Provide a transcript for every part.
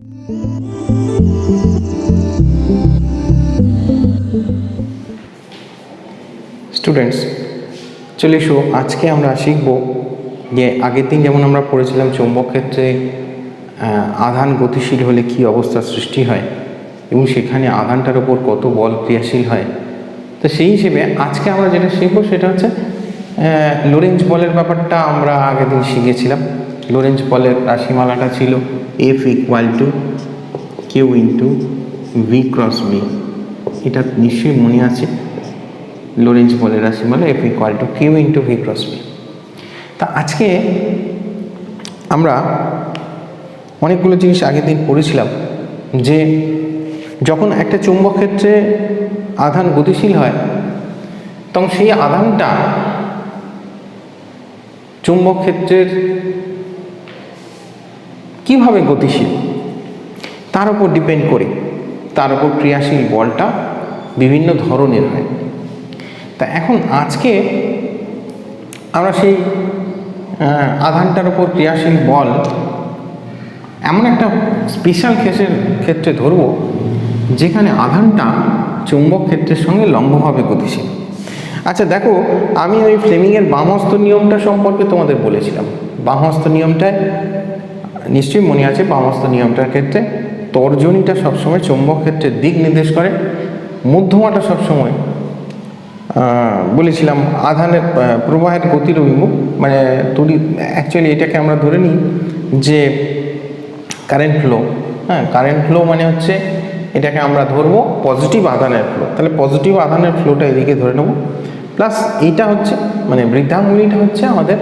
Students, চলে এসো। আজকে আমরা শিখব যে আগের দিন যেমন আমরা পড়েছিলাম চৌম্বক ক্ষেত্রে আধান গতিশীল হলে কি অবস্থার সৃষ্টি হয় এবং সেখানে আধানটার ওপর কত বল ক্রিয়াশীল হয়। তো সেই হিসেবে আজকে আমরা যেটা শিখব সেটা হচ্ছে লোরেঞ্জ বলের ব্যাপারটা আমরা আগের দিন শিখেছিলাম। লোরেঞ্জ বলের রাশিমালাটা ছিল F = Q × V × B। এটা নিশ্চয়ই মনে আছে। লোরেঞ্জ বলের রাশিমালা F = Q × V × B। তা আজকে আমরা অনেকগুলো জিনিস আগের দিন পড়েছিলাম যে যখন একটা চৌম্বক ক্ষেত্রে আধান গতিশীল হয় তখন সেই আধানটা চৌম্বক ক্ষেত্রের কিভাবে গতিশীল তার উপর ডিপেন্ড করে তার উপর ক্রিয়াশীল বলটা বিভিন্ন ধরনের হয়। তা এখন আজকে আমরা সেই আধানটার উপর ক্রিয়াশীল বল এমন একটা স্পেশাল কেসের ক্ষেত্রে ধরব যেখানে আধানটা চৌম্বক ক্ষেত্রের সঙ্গে লম্বভাবে গতিশীল। আচ্ছা দেখো, আমি ওই ফ্লেমিংয়ের বামহস্ত নিয়মটা সম্পর্কে তোমাদের বলেছিলাম। বামহস্ত নিয়মটায় নিশ্চয়ই মনে আছে। বামহস্ত নিয়মটার ক্ষেত্রে তর্জনীটা সবসময় চৌম্বক ক্ষেত্রের দিক নির্দেশ করে, মধ্যমাটা সবসময় বলেছিলাম আধানের প্রবাহের গতির অভিমুখ, মানে তড়িৎ। অ্যাকচুয়ালি এটাকে আমরা ধরে নিই যে কারেন্ট ফ্লো। কারেন্ট ফ্লো মানে হচ্ছে এটাকে আমরা ধরবো পজিটিভ আধানের ফ্লো। তাহলে পজিটিভ আধানের ফ্লোটা এদিকে ধরে নেব, প্লাস এইটা হচ্ছে মানে বৃদ্ধাঙ্গুলিটা হচ্ছে আমাদের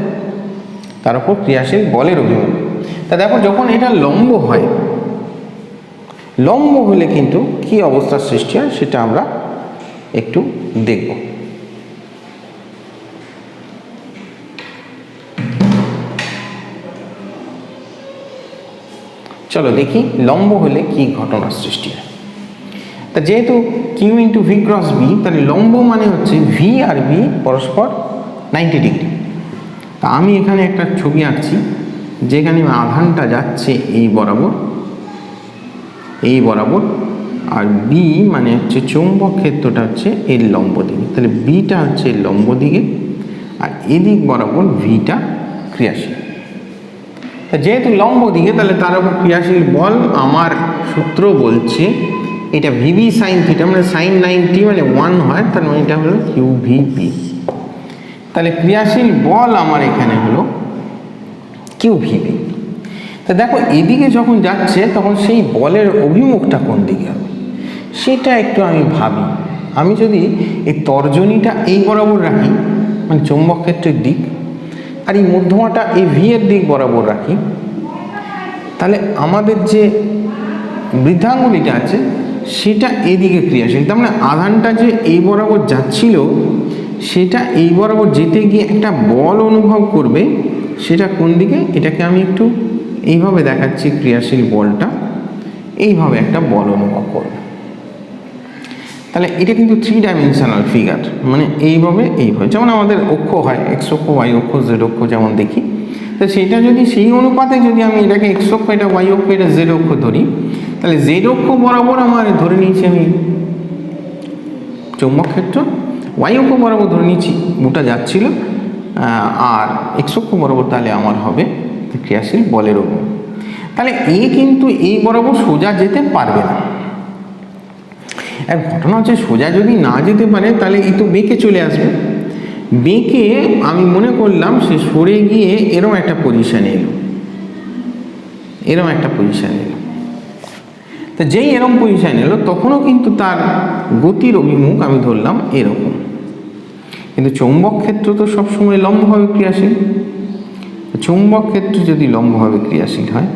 তার উপর ক্রিয়াশীল বলের অভিমুখ। তা দেখো, যখন এটা লম্ব হয়, লম্ব হলে কিন্তু কি অবস্থার সৃষ্টি হয় সেটা আমরা একটু দেখব। চলো দেখি লম্ব হলে কি ঘটনার সৃষ্টি হয়। তা যেহেতু Q × V × B, তাহলে লম্ব মানে হচ্ছে V আর B পরস্পর 90 ডিগ্রি। তা আমি এখানে একটা ছবি আঁকছি যেখানে আধানটা যাচ্ছে এই বরাবর, আর B মানে হচ্ছে চৌম্বক ক্ষেত্রটা হচ্ছে এর লম্ব দিকে। তাহলে Bটা হচ্ছে লম্ব দিকে আর এদিক বরাবর Vটা ক্রিয়াশীল। তা যেহেতু লম্ব দিকে, তাহলে তার উপর ক্রিয়াশীল বল আমার সূত্র বলছে এটা VB sin θ, মানে sin 90 মানে 1 হয়, তার মানে এটা হলো QVB। তাহলে ক্রিয়াশীল বল আমার এখানে হলো QVB। তা দেখো, এদিকে যখন যাচ্ছে তখন সেই বলের অভিমুখটা কোন দিকে হবে সেটা একটু আমি ভাবি। আমি যদি এই তর্জনীটা এই বরাবর রাখি, মানে চৌম্বক ক্ষেত্রের দিক, আর এই মধ্যমাটা এই V এর দিক বরাবর রাখি, তাহলে আমাদের যে বৃদ্ধাঙ্গুলিটা আছে সেটা এদিকে ক্রিয়াশীল। তার মানে আধানটা যে এই বরাবর যাচ্ছিল সেটা এই বরাবর যেতে গিয়ে একটা বল অনুভব করবে। সেটা কোন দিকে, এটাকে আমি একটু এইভাবে দেখাচ্ছি। ক্রিয়াশীল বলটা এইভাবে একটা বল অনুভব করবে। তাহলে এটা কিন্তু 3 ডাইমেনশনাল ফিগার, মানে এইভাবে যেমন আমাদের অক্ষ হয়, এক্স অক্ষ, ওয়াই অক্ষ, জেড অক্ষ যেমন দেখি। তো সেটা যদি সেই অনুপাতে যদি আমি এটাকে এক্স অক্ষ, এটা ওয়াই অক্ষ, এটা জেড অক্ষ ধরি, তাহলে জেড অক্ষ বরাবর আমার ধরে নিয়েছি আমি চৌম্বক ক্ষেত্র, ওয়াই অক্ষ বরাবর ধরে নিয়েছি ওটা যাচ্ছিল, আর এক্স অক্ষ বরাবর তাহলে আমার হবে ক্রিয়াশীল বলের অভিমুখ। তাহলে এ কিন্তু এই বরাবর সোজা যেতে পারবে না। এক ঘটনা হচ্ছে, সোজা যদি না যেতে পারে তাহলে এই তো বেঁকে চলে আসবে। বেঁকে আমি মনে করলাম সে সরে গিয়ে এরম একটা পজিশানে এলো, তা যেই এরম পজিশানে এলো তখনও কিন্তু তার গতির অভিমুখ আমি ধরলাম এরকম। কিন্তু চৌম্বক ক্ষেত্র তো সবসময় লম্বভাবে ক্রিয়াশীল। চৌম্বক ক্ষেত্র যদি লম্বভাবে ক্রিয়াশীল হয়,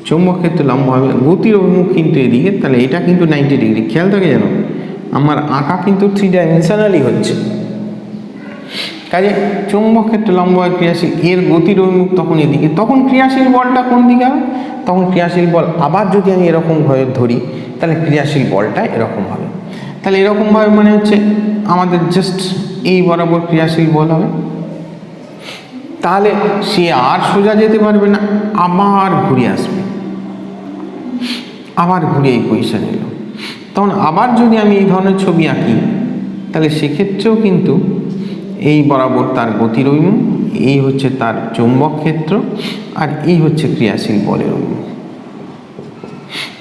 চৌম্বক ক্ষেত্র লম্বভাবে, গতির অভিমুখ কিন্তু এদিকে, তাহলে এটা কিন্তু 90 ডিগ্রি। খেয়াল থাকে যেন আমার আঁকা কিন্তু 3 ডাইমেনশনালই হচ্ছে। কাজে চৌম্বক ক্ষেত্র লম্বভাবে ক্রিয়াশীল, এর গতির অভিমুখ তখন এদিকে, তখন ক্রিয়াশীল বলটা কোন দিকে হবে? তখন ক্রিয়াশীল বল আবার যদি আমি এরকমভাবে ধরি তাহলে ক্রিয়াশীল বলটা এরকম হবে। তাহলে এরকমভাবে মানে হচ্ছে আমাদের জাস্ট এই বরাবর ক্রিয়াশীল বল হবে। তাহলে সে আর সোজা যেতে পারবে না, আবার ঘুরে আসবে। আবার ঘুরে এই পজিশানে এলো। তখন আবার যদি আমি এই ধরনের ছবি আঁকি তাহলে সেক্ষেত্রেও কিন্তু এই বরাবর তার গতিরৈমুখ, এই হচ্ছে তার চৌম্বক ক্ষেত্র, আর এই হচ্ছে ক্রিয়াশীল বলের অভিমুখ।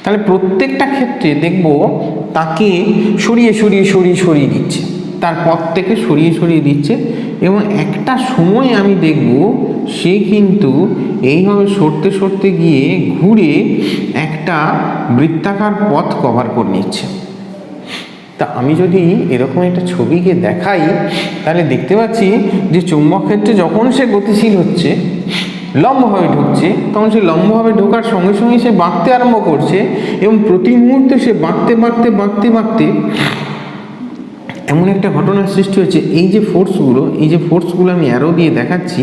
তাহলে প্রত্যেকটা ক্ষেত্রে দেখব তাকে সরিয়ে সরিয়ে সরিয়ে সরিয়ে দিচ্ছে, তার পথ থেকে সরিয়ে সরিয়ে দিচ্ছে, এবং একটা সময় আমি দেখব সে কিন্তু এইভাবে সরতে সরতে গিয়ে ঘুরে একটা বৃত্তাকার পথ কভার করে নিচ্ছে। তা আমি যদি এরকম একটা ছবিকে দেখাই তাহলে দেখতে পাচ্ছি যে চুম্বক ক্ষেত্রে যখন সে গতিশীল হচ্ছে, লম্বভাবে ঢুকছে, তখন সে লম্বভাবে ঢোকার সঙ্গে সঙ্গে সে বাঁকতে আরম্ভ করছে, এবং প্রতি মুহূর্তে সে বাঁকতে বাঁকতে বাঁকতে বাঁকতে এমন একটা ঘটনার সৃষ্টি হচ্ছে। এই যে ফোর্সগুলো আমি অ্যারো দিয়ে দেখাচ্ছি,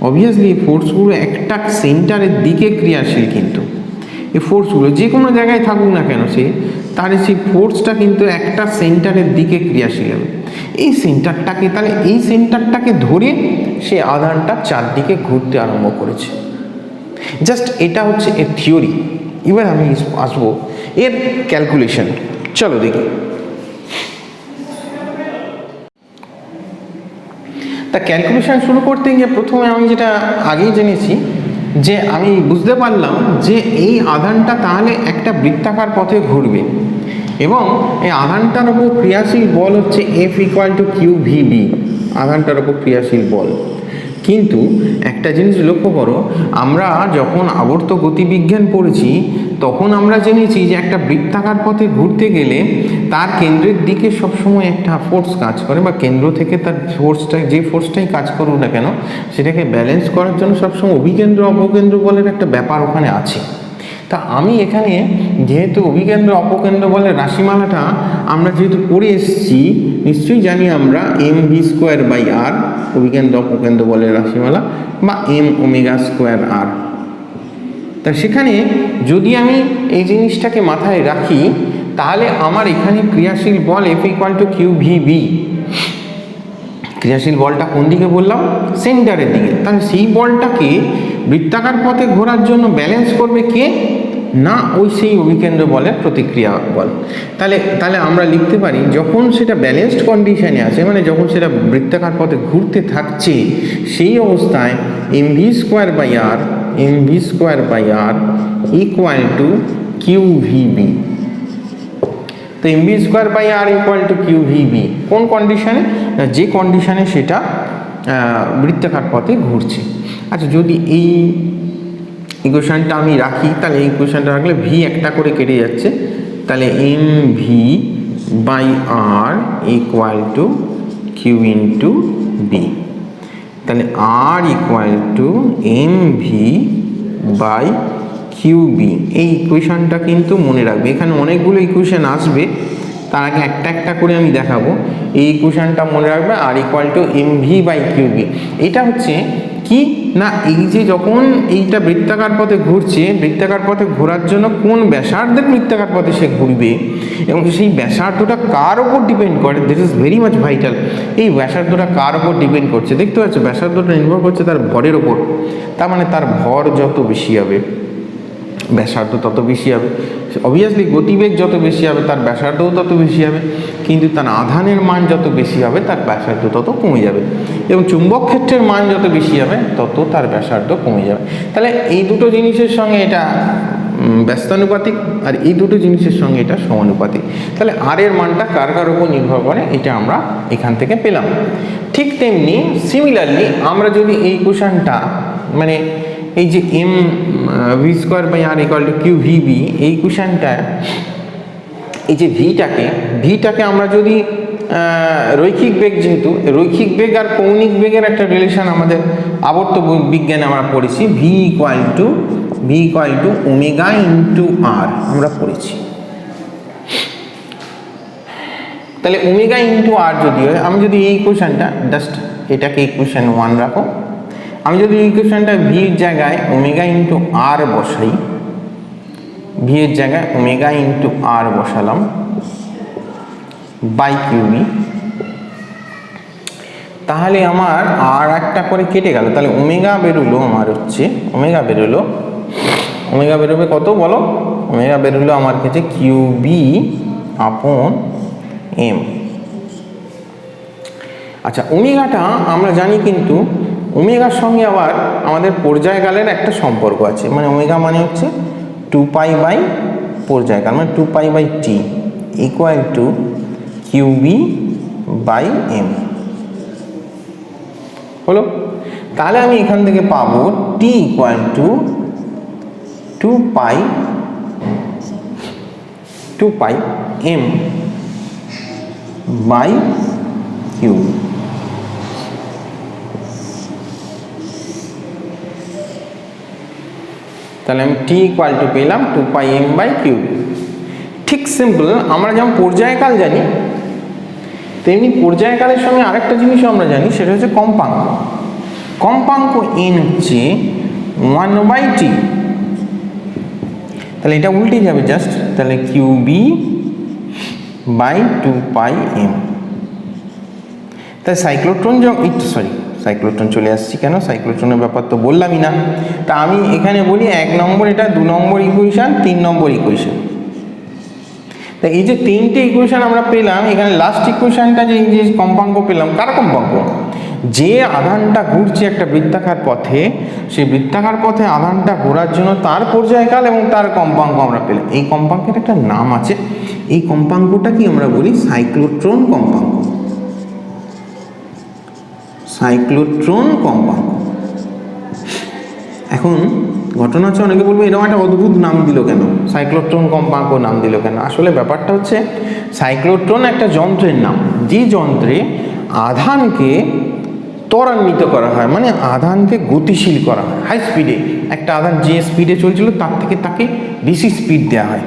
অবভিয়াসলি এই ফোর্সগুলো একটা সেন্টারের দিকে ক্রিয়াশীল। কিন্তু এই ফোর্সগুলো যে কোনো জায়গায় থাকুক না কেন, তার সেই ফোর্সটা কিন্তু একটা সেন্টারের দিকে ক্রিয়াশীল হবে। এই সেন্টারটাকে ধরে সে আধানটা চারদিকে ঘুরতে আরম্ভ করেছে। জাস্ট এটা হচ্ছে এর থিওরি। এবার আমি আসবো এর ক্যালকুলেশন। চলো দেখি। তা ক্যালকুলেশন শুরু করতে গিয়ে প্রথমে আমি যেটা আগেই জেনেছি, যে আমি বুঝতে পারলাম যে এই আধানটা তাহলে একটা বৃত্তাকার পথে ঘুরবে, এবং এই আধানটার উপর ক্রিয়াশীল বল হচ্ছে F = QVB, আধানটার উপর ক্রিয়াশীল বল। কিন্তু একটা জিনিস লক্ষ্য করো, আমরা যখন আবর্ত গতিবিজ্ঞান পড়েছি তখন আমরা জেনেছি যে একটা বৃত্তাকার পথে ঘুরতে গেলে তার কেন্দ্রের দিকে সবসময় একটা ফোর্স কাজ করে, বা কেন্দ্র থেকে তার যে ফোর্সটাই কাজ করুক না কেন সেটাকে ব্যালেন্স করার জন্য সবসময় অভিকেন্দ্র অপকেন্দ্র বলের একটা ব্যাপার ওখানে আছে। তা আমি এখানে যেহেতু অভিকেন্দ্র অপকেন্দ্র বলের রাশিমালাটা আমরা যেহেতু পড়ে এসেছি, নিশ্চয়ই জানি আমরা mv²/r অভিকেন্দ্র অপকেন্দ্র বলের রাশিমালা, বা m⍵²r। তা সেখানে যদি আমি এই জিনিসটাকে মাথায় রাখি তাহলে আমার এখানে ক্রিয়াশীল বল F = QVB, ক্রিয়াশীল বলটা কোন দিকে বললাম? সেন্টারের দিকে। তাহলে সেই বলটাকে বৃত্তাকার পথে ঘোরার জন্য ব্যালেন্স করবে কে? না ওই সেই অভিকেন্দ্র বলের প্রতিক্রিয়া বল। তাহলে আমরা লিখতে পারি যখন সেটা ব্যালেন্সড কন্ডিশনে আছে, মানে যখন সেটা বৃত্তাকার পথে ঘুরতে থাকছে, সেই অবস্থায় mv²/r = QVB। তো mv²/r = QVB কোন কন্ডিশনে? যে কন্ডিশনে সেটা বৃত্তাকার পথে ঘুরছে। আচ্ছা, যদি এই ইকুয়েশনটা আমি রাখি তাহলে এই ইকুয়েশনটা রাখলে ভি একটা করে কেটে যাচ্ছে, তাহলে mv/r = Q × B। তাহলে r = mv/QB। এই ইকুয়েশনটা কিন্তু মনে রাখবে। এখানে অনেকগুলো ইকুয়েশন আসবে, তার আগে একটা একটা করে আমি দেখাবো। এই ইকুয়েশনটা মনে রাখবে, r = mv/QB। এটা হচ্ছে কি না, এই যে যখন এইটা বৃত্তাকার পথে ঘুরছে, বৃত্তাকার পথে ঘোরার জন্য কোন ব্যাসার্ধের বৃত্তাকার পথে সে ঘুরবে, এবং সেই ব্যাসার্ধটা কার ওপর ডিপেন্ড করে, this is very much vital. এই ব্যাসার্ধটা কার ওপর ডিপেন্ড করছে? দেখতে পাচ্ছ, ব্যাসার্ধটা নির্ভর করছে তার ভরের ওপর। তার মানে তার ভর যত বেশি হবে ব্যাসার্ধ তত বেশি হবে। অবভিয়াসলি গতিবেগ যত বেশি হবে তার ব্যাসার্ধও তত বেশি হবে, কিন্তু তার আধানের মান যত বেশি হবে তার ব্যাসার্ধ তত কমে যাবে, এবং চুম্বক ক্ষেত্রের মান যত বেশি হবে তত তার ব্যাসার্ধ কমে যাবে। তাহলে এই দুটো জিনিসের সঙ্গে এটা ব্যস্তানুপাতিক, আর এই দুটো জিনিসের সঙ্গে এটা সমানুপাতিক। তাহলে আর এর মানটা কার কার উপর নির্ভর করে এটা আমরা এখান থেকে পেলাম। ঠিক তেমনি সিমিলারলি আমরা যদি এই কোশ্চেনটা, মানে এই যে mv²/r = QVB, এই কোশ্চেনটা এই যে ভিটাকে আমরা যদি রৈখিক বেগ, যেহেতু রৈখিক বেগ আর কৌণিক বেগের একটা রিলেশন আমাদের আবর্ত বিজ্ঞানে আমরা পড়েছি, v = ω/r আমরা পড়েছি। তাহলে ω/r যদি হয়, আমি যদি এই ইকুয়েশনটা জাস্ট এটাকে ইকুয়েশন 1 রাখো, আমি যদি এই ইকুয়েশনটা v এর জায়গায় ω/r বসাই, v এর জায়গায় ω/r বসালাম বাই QB, তাহলে আমার আর একটা করে কেটে গেল। তাহলে ওমেগা বেরোলো, আমার হচ্ছে ওমেগা বেরোলো ওমেগা বেরোবে কত বলো? ওমেগা বেরোলো আমার কাছে কিউবি আপন এম। আচ্ছা, ওমেগাটা আমরা জানি, কিন্তু ওমেগার সঙ্গে আবার আমাদের পর্যায়কালের একটা সম্পর্ক আছে। মানে ওমেগা মানে হচ্ছে 2π/, পর্যায়কাল মানে 2π/t ইকুয়াল টু কিউবি/m হলো। তাহলে আমি এখান থেকে পাবো t ইকুয়াল টু 2πm/কিউ। তাহলে আমি t ইকুয়াল টু পেলাম 2πm/কিউ। ঠিক সিম্পল, আমরা যেমন পর্যায়কাল জানি তেমনি পর্যায়কালের সঙ্গে আরেকটা জিনিসও আমরা জানি, সেটা হচ্ছে কম্পাঙ্ক। কম্পাঙ্ক n হচ্ছে 1/t। তাহলে এটা উল্টে যাবে জাস্ট, তাহলে কিউবি/2πm। তাই সাইক্লোট্রন সাইক্লোট্রন চলে আসছি কেন, সাইক্লোট্রনের ব্যাপার তো বললামই না। তা আমি এখানে বলি 1 নম্বর, এটা 2 নম্বর ইকুয়েশন, 3 নম্বর ইকুয়েশন। তা এই যে 3টে ইকুয়েশন আমরা পেলাম, এখানে লাস্ট ইকুয়েশনটা যে কম্পাঙ্ক পেলাম, কার কম্পাঙ্ক? যে আধানটা ঘুরছে একটা বৃত্তাকার পথে, সেই বৃত্তাকার পথে আধানটা ঘোরার জন্য তার পর্যায়কাল এবং তার কম্পাঙ্ক আমরা পেলাম। এই কম্পাঙ্কের একটা নাম আছে, এই কম্পাঙ্কটা কি আমরা বলি সাইক্লোট্রন কম্পাঙ্ক। সাইক্লোট্রন কম্পাঙ্ক। এখন ঘটনা হচ্ছে, অনেকে বলবে এরকম একটা অদ্ভুত নাম দিল কেন, সাইক্লোট্রন কম্পাঙ্ক নাম দিল কেন? আসলে ব্যাপারটা হচ্ছে, সাইক্লোট্রন একটা যন্ত্রের নাম, যে যন্ত্রে আধানকে ত্বরান্বিত করা হয়, মানে আধানকে গতিশীল করা হয়। হাই স্পিডে একটা আধান যে স্পিডে চলছিল তার থেকে তাকে বেশি স্পিড দেওয়া হয়,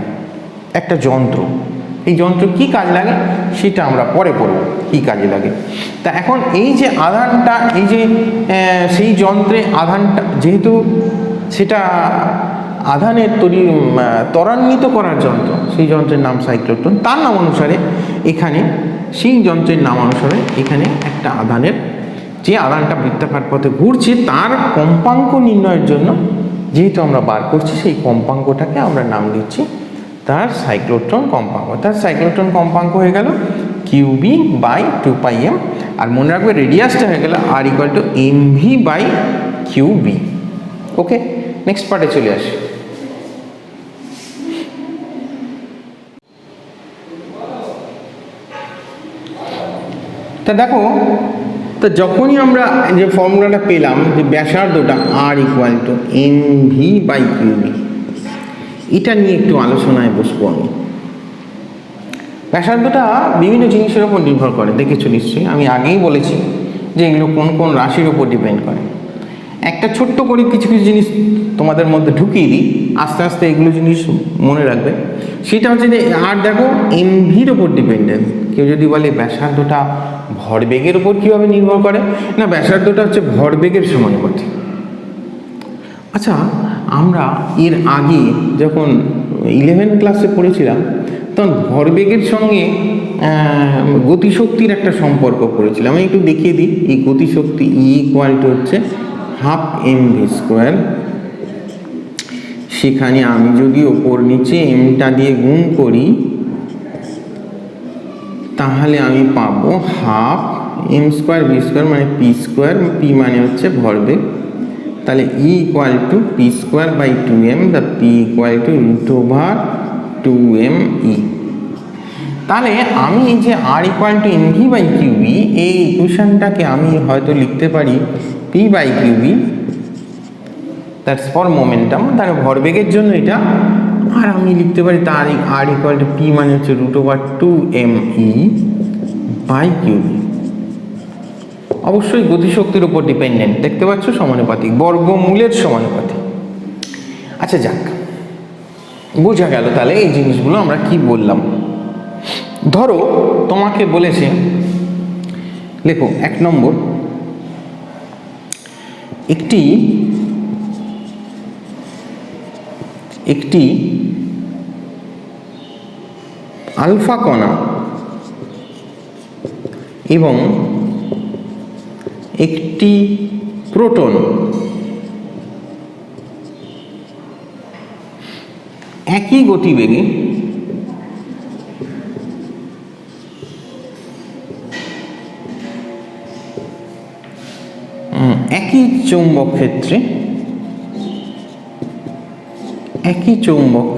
একটা যন্ত্র। এই যন্ত্র কি কাজ লাগে সেটা আমরা পরে পড়ব, কি কাজে লাগে। তা এখন এই যে আধানটা, এই যে সেই যন্ত্রে আধানটা, যেহেতু সেটা আধানের ত্বরান্বিত করার যন্ত্র, সেই যন্ত্রের নাম সাইক্লোট্রন। তার নাম অনুসারে এখানে, সেই যন্ত্রের নাম অনুসারে এখানে একটা আধানের, যে আধানটা বৃত্তাকার পথে ঘুরছে তার কম্পাঙ্ক নির্ণয়ের জন্য যেহেতু আমরা বার করছি, সেই কম্পাঙ্কটাকে আমরা নাম দিচ্ছি তার সাইক্লোট্রন কম্পাঙ্ক। তার সাইক্লোট্রন কম্পাঙ্ক হয়ে গেল কিউবি/2πm। আর মনে রাখবে রেডিয়াসটা হয়ে গেল r ইকুয়াল টু mv/কিউবি। ওকে, নেক্সট পার্টে চলে আসি। তা দেখো, তো যখনই আমরা যে ফর্মুলাটা পেলাম, যে ব্যাসার্ধটা r ইকুয়াল টু mv/কিউবি, এটা নিয়ে একটু আলোচনায় বসবো আমি। ব্যাসার্ধটা বিভিন্ন জিনিসের উপর নির্ভর করে, দেখেছো নিশ্চয়ই, আমি আগেই বলেছি যে এগুলো কোন কোন রাশির উপর ডিপেন্ড করে। একটা ছোট্ট করে কিছু কিছু জিনিস তোমাদের মধ্যে ঢুকিয়ে দিই, আস্তে আস্তে এগুলো জিনিস মনে রাখবে। সেটা হচ্ছে যে আর দেখো এমভির উপর ডিপেন্ডেন্ট। কেউ যদি বলে ব্যাসার্ধটা ভরবেগের উপর কীভাবে নির্ভর করে, না, ব্যাসার্ধটা হচ্ছে ভরবেগের সমানুপাতিক। আচ্ছা, আমরা এর আগে যখন 11 ক্লাসে পড়েছিলাম তখন ভরবেগের সঙ্গে গতিশক্তির একটা সম্পর্ক পড়েছিলাম। আমি একটু দেখিয়ে দিই। এই গতিশক্তি ই ইকুয়াল টু হচ্ছে 12 mv²। সেখানে আমি যদি ওপর নিচে এমটা দিয়ে গুণ করি তাহলে আমি পাবো 12 m²v² মানে p², p মানে হচ্ছে ভরবেগ। তাহলে E equal to p²/2m, the p equal to √2m/e। তাহলে আমি এই যে r ইকুয়াল টু mv/কিউবি, এই ইকুয়েশনটাকে আমি হয়তো লিখতে পারি p/কিউবি, দ্যাটস ফর মোমেন্টাম, তাহলে ভরবেগের জন্য এটা। আর আমি লিখতে পারি তার r ইকুয়াল টু p মানে হচ্ছে √2me/কিউবি। অবশ্যই গতিশক্তির উপর ডিপেন্ডেন্ট, দেখতে পাচ্ছ, সমানুপাতিক, বর্গমূলের সমানুপাতিক। আচ্ছা যাক, বোঝা গেল তাহলে এই জিনিসগুলো আমরা কি বললাম। ধরো তোমাকে বলেছে লেখো 1 নম্বর, একটি আলফা কণা এবং একটি প্রোটন একই গতিবেগে একই চৌম্বক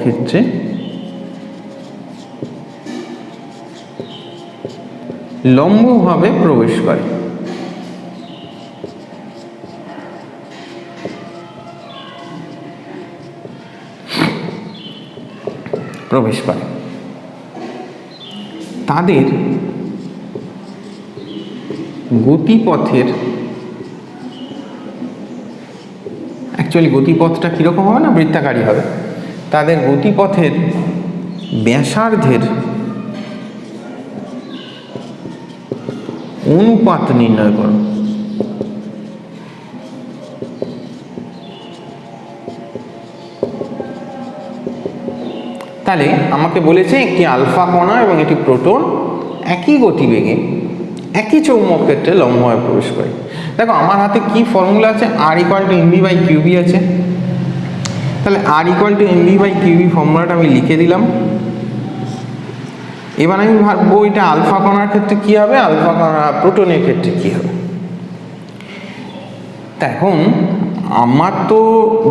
ক্ষেত্রে লম্বভাবে প্রবেশ করে। তাদের গতিপথের গতিপথটা কীরকম হবে না, বৃত্তাকারী হবে। তাদের গতিপথের ব্যাসার্ধের অনুপাত নির্ণয় করো। তাহলে আমাকে বলেছে একটি আলফা কণা এবং একটি প্রোটন একই গতিবেগে একই চৌম্বক ক্ষেত্রে লম্বভাবে প্রবেশ করে। দেখো আমার হাতে কি ফর্মুলা আছে, R=mv/qb আছে। তাহলে R=mv/qb ফর্মুলাটা আমি লিখে দিলাম। এবার আমি ভাববো এটা আলফা কণার ক্ষেত্রে কি হবে, আলফা কণা প্রোটনের ক্ষেত্রে কি হবে। এখন আমার তো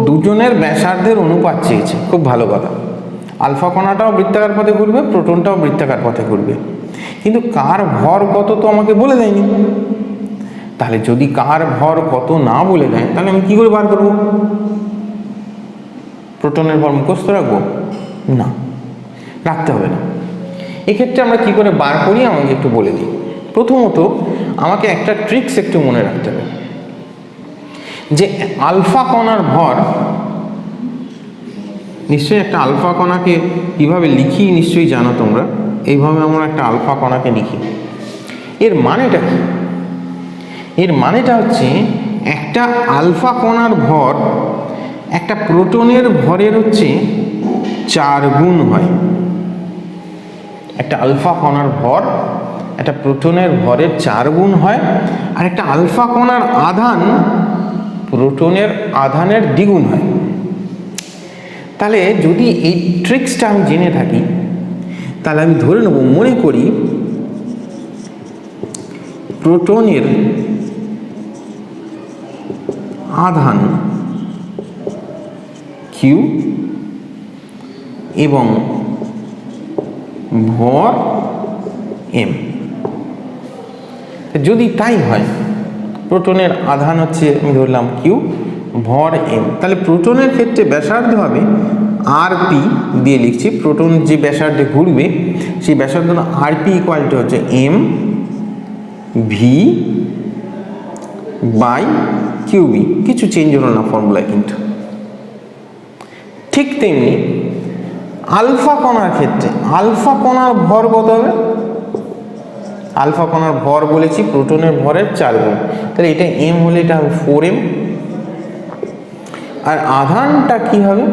দুজনের ব্যাসার্ধের অনুপাত চেয়েছে, খুব ভালো কথা। আলফা কণাটাও বৃত্তাকার পথে ঘুরবে, প্রোটনটাও বৃত্তাকার পথে ঘুরবে, কিন্তু কার ভর কত তো আমাকে বলে দেয়নি। তাহলে যদি কার ভর কত না বলে দেয়, তাহলে আমি কি করে বার করব? প্রোটনের ভর মুখস্থ রাখবো না, রাখতে হবে না। এক্ষেত্রে আমরা কি করে বার করি আমাকে একটু বলে দিই। প্রথমত আমাকে একটা ট্রিক্স একটু মনে রাখতে হবে, যে আলফা কণার ভর, নিশ্চয়ই একটা আলফা কণাকে কিভাবে লিখি নিশ্চয়ই জানো তোমরা। এইভাবে আমরা একটা আলফা কণাকে লিখি। এর মানেটা কি? এর মানেটা হচ্ছে একটা আলফা কণার ভর একটা প্রোটনের ভরের হচ্ছে 4 গুণ হয়। একটা আলফা কণার ভর একটা প্রোটনের ভরের 4 গুণ হয়, আর একটা আলফা কণার আধান প্রোটনের আধানের দ্বিগুণ হয়। তাহলে যদি এই ট্রিক্সটা আমি জেনে থাকি, তাহলে আমি ধরে নেব, মনে করি প্রোটনের আধান কিউ এবং ভর এম। যদি তাই হয়, প্রোটনের আধান হচ্ছে আমি ধরলাম কিউ, ভর এম, তাহলে প্রোটনের ক্ষেত্রে ব্যাসার্ধ হবে আরপি দিয়ে লিখছি। প্রোটন যে ব্যাসার্ধে ঘুরবে সেই ব্যাসার্ধ আরপি ইকুয়ালটি হচ্ছে এম ভি বাই কিউবি। কিছু চেঞ্জ হলো না ফর্মুলায় কিন্তু। ঠিক তেমনি আলফা কণার ক্ষেত্রে আলফা কণার ভর কত হবে? আলফা কণার ভর বলেছি প্রোটনের ভরের 4 গুণ, তাহলে এটা এম হলে এটা হবে 4m। আর আধানটা কি হবে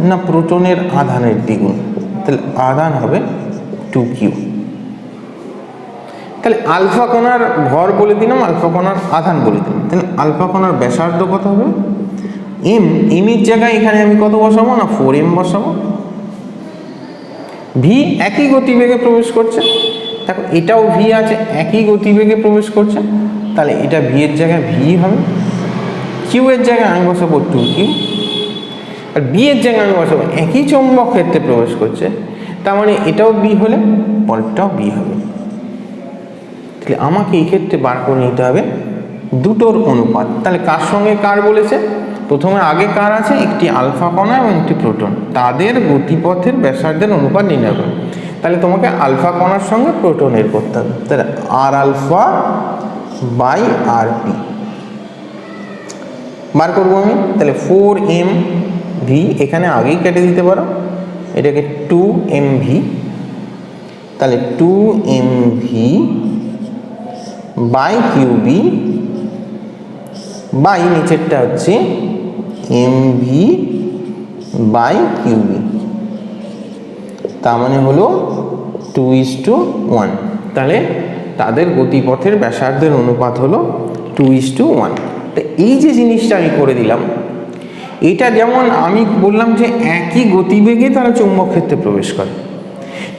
না, প্রোটনের আধানের দ্বিগুণ, তাহলে আধান হবে 2q। তাহলে আলফা কণার ভর বলে দিলাম, আলফা কণার আধান বলে দিলাম। তাহলে আলফা কণার ব্যাসার্ধ কত হবে? এম। এর জায়গায় এখানে আমি কত বসাবো না, 4m বসাবো। ভি একই গতিবেগে প্রবেশ করছে, দেখো এটাও ভি আছে, একই গতিবেগে প্রবেশ করছে, তাহলে এটা ভি এর জায়গায় ভি হবে। কিউ এর জায়গায় আমি বসাবো 2q, আর বি এর জায়গায় আমি বসাবো একই চৌম্বক ক্ষেত্রে প্রবেশ করছে, তার মানে এটাও বি হলে পরেরটাও বি হবে। তাহলে আমাকে এই ক্ষেত্রে বার করে নিতে হবে দুটোর অনুপাত। তাহলে কার সঙ্গে কার বলেছে? প্রথমে আগে কার আছে, একটি আলফা কণা এবং একটি প্রোটন, তাদের গতিপথের ব্যাসার্ধের অনুপাত নির্ণয় করো। তাহলে তোমাকে আলফা কণার সঙ্গে প্রোটনের করতে হবে। তাহলে আর alpha by R P bar করবো আমি। তাহলে 4m ভি এখানে আগেই কেটে দিতে পারো, এটাকে 2mv, তাহলে 2mv বাই কিউবি বাই নিচেরটা হচ্ছে mv বাই কিউবি, তার মানে হলো 2:1। তাহলে তাদের গতিপথের ব্যাসার্ধের অনুপাত হলো 2:1। তো এই যে জিনিসটা আমি করে দিলাম, এটা যেমন আমি বললাম যে একই গতিবেগে তারা চৌম্বক ক্ষেত্রে প্রবেশ করে,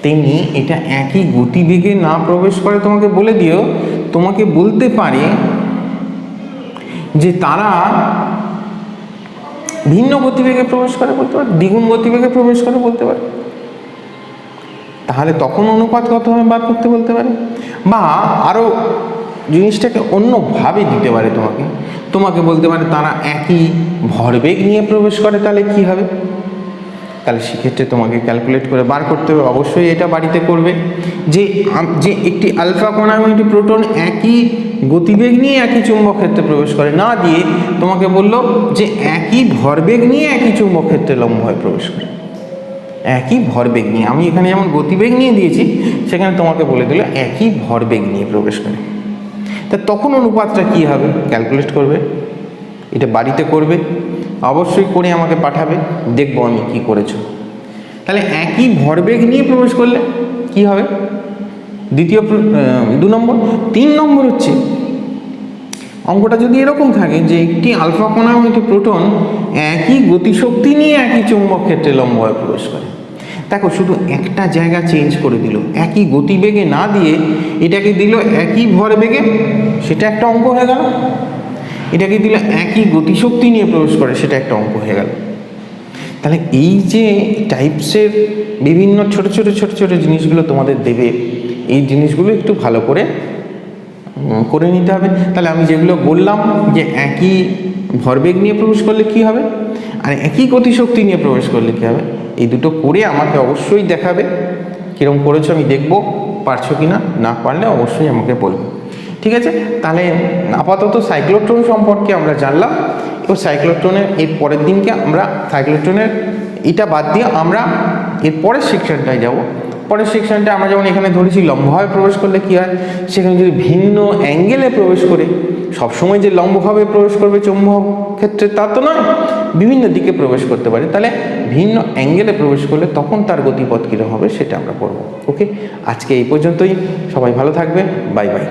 তেমনি এটা একই গতিবেগে না প্রবেশ করে তোমাকে বলে দিও, তোমাকে বলতে পারে যে তারা ভিন্ন গতিবেগে প্রবেশ করে বলতে পারে, দ্বিগুণ গতিবেগে প্রবেশ করে বলতে পারে। তাহলে তখন অনুপাত কত হবে বার করতে বলতে পারে। বা আরও জিনিসটাকে অন্যভাবে দিতে পারে, তোমাকে বলতে পারে তারা একই ভরবেগ নিয়ে প্রবেশ করে, তাহলে কি হবে। তাহলে সেক্ষেত্রে তোমাকে ক্যালকুলেট করে বার করতে হবে। অবশ্যই এটা বাড়িতে করবে যে একটি আলফা কণা এবং একটি প্রোটন একই গতিবেগ নিয়ে একই চুম্বক ক্ষেত্রে প্রবেশ করে, না দিয়ে তোমাকে বললো যে একই ভরবেগ নিয়ে একই চুম্বক ক্ষেত্রে লম্ব হয়ে প্রবেশ করে। একই ভরবেগ নিয়ে, আমি এখানে যেমন গতিবেগ নিয়ে দিয়েছি, সেখানে তোমাকে বলে দিল একই ভরবেগ নিয়ে প্রবেশ করে। তা তখন অনুপাতটা কী হবে ক্যালকুলেট করবে, এটা বাড়িতে করবে, অবশ্যই করে আমাকে পাঠাবে, দেখবো আমি কি করেছো। তাহলে একই ভরবেগ নিয়ে প্রবেশ করলে কি হবে, দ্বিতীয় 2 নম্বর। 3 নম্বর হচ্ছে অঙ্কটা যদি এরকম থাকে যে একটি আলফা কণা এবং একটি প্রোটন একই গতিশক্তি নিয়ে একই চৌম্বক ক্ষেত্রে লম্ব হয়ে প্রবেশ করে। দেখো শুধু একটা জায়গা চেঞ্জ করে দিল, একই গতিবেগে না দিয়ে এটাকে দিল একই ভরবেগে, সেটা একটা অঙ্ক হয়ে গেল। এটাকে দিল একই গতিশক্তি নিয়ে প্রবেশ করে, সেটা একটা অঙ্ক হয়ে গেল। তাহলে এই যে টাইপসের বিভিন্ন ছোট ছোট জিনিসগুলো তোমাদের দেবে, এই জিনিসগুলো একটু ভালো করে নিতে হবে। তাহলে আমি যেগুলো বললাম যে একই ভরবেগ নিয়ে প্রবেশ করলে কি হবে, আর একই গতিশক্তি নিয়ে প্রবেশ করলে কী হবে, এই দুটো করে আমাকে অবশ্যই দেখাবে কীরকম করেছো, আমি দেখবো পারছো কি না, না পারলে অবশ্যই আমাকে বলবে। ঠিক আছে, তাহলে আপাতত সাইক্লোট্রন সম্পর্কে আমরা জানলাম। এবং সাইক্লোট্রনের এর পরের দিনকে আমরা সাইক্লোট্রনের এটা বাদ দিয়ে আমরা এর পরের সেকশনটায় যাব। পরের সেকশনটা আমরা যেমন এখানে ধরেছি লম্বভাবে প্রবেশ করলে কী হয়, সেখানে যদি ভিন্ন অ্যাঙ্গেলে প্রবেশ করে, সবসময় যে লম্বভাবে প্রবেশ করবে চৌম্বক ক্ষেত্রে তা তো নয়, বিভিন্ন দিকে প্রবেশ করতে পারে। তাহলে ভিন্ন অ্যাঙ্গেলে প্রবেশ করলে তখন তার গতিপথ কীরকম হবে সেটা আমরা পড়ব। ওকে, আজকে এই পর্যন্তই, সবাই ভালো থাকবে, বাই বাই।